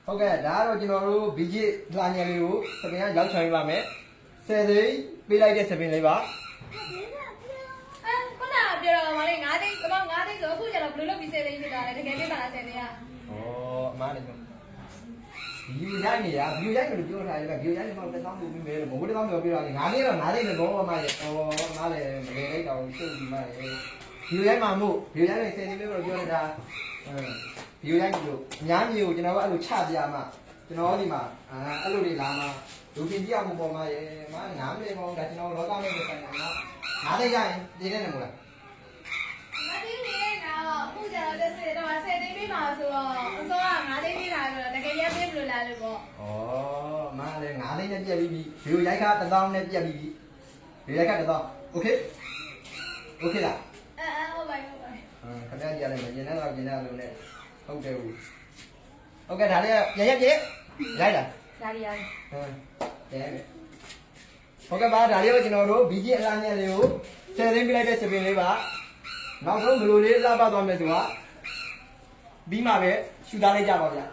ဟုတ်ကဲ့ဒါကတော့ကျွန်တော်တို့ဘီဂျစ်လာညံလေးကိုစပင်ကရောက်ချင်ပါမယ်10သိန်းပေးလိုက်တဲ့စပင်လေးပါခုနကပြောတော့မလေး9သိန်းကျွန်တော်9သိန်းဆိုအခုကျတော့ဘယ်လိုလုပ်ပြီး10သိန်းဖြစ်သွားလဲတကယ်ပြပါလား10သိန်းကဩအမားလေးဗီဒီယိုရိုက်နေတာဗီဒီယိုရိုက်တယ်လို့ပြောထားတယ်ဗီဒီယိုရိုက်နေမှ1000လို့ပြီးမယ်လို့မဟုတ်1000ပြောပြတာလေ9သိန်းတော့9သိန်းပဲဘောမရဲ့ဩမားလေးမလဲလိုက်တော့ရှုပ်ပြီးမှရဲ့ဗီဒီယိုရိုက်မှာမို့ဗီဒီယိုရိုက်နေ10သိန်းပဲလို့ပြောနေတာဗီဒီယိုရိုက်လို့အများကြီးကိုကျွန်တော်ကအဲ့လိုချပြမှကျွန်တော်ဒီမှာအဲ့လိုတွေလာမှလူပြင်ကြည့်အောင်ပေါ်မှာရဲ့မား9မိနစ်ပေါင်းဒါကျွန်တော်လောကနဲ့ဆိုင်တာနော်9သိန်းရရင်ဒီနေ့နဲ့မို့လား9သိန်းနဲ့တော့အခုကျတော့10သိန်းပေးပါဆိုတော့အစောက9သိန်းပေးတာဆိုတော့တကယ်ရပေးမလို့လားလို့ပေါ့ဩမားလည်း9သိန်းနဲ့ပြက်ပြီးပြီဗီဒီယိုရိုက်ခ1000နဲ့ပြက်ပြီးပြီဗီဒီယိုရိုက်ခ1000โอเคโอเคလားဟုတ်ပါခင်ဗျာကြည့်ရတယ်မကျင်တော့ကျင်ရလို့နဲ့ဟုတ်တယ်ဟုတ်โอเคဒါလည်းရရက်ပြေးရိုက်လားရတယ်တယ်ဟုတ်ကဲ့ပါဒါလေးကိုကျွန်တော်တို့ဘီဂျီအလားညက်လေးကို10သိန်းပြလိုက်တဲ့စပင်လေးပါနောက်ဆုံးဘယ်လိုလေးလှပသွားမလဲဆိုတာပြီးမှပဲရှူသားလိုက်ကြပါဗျာ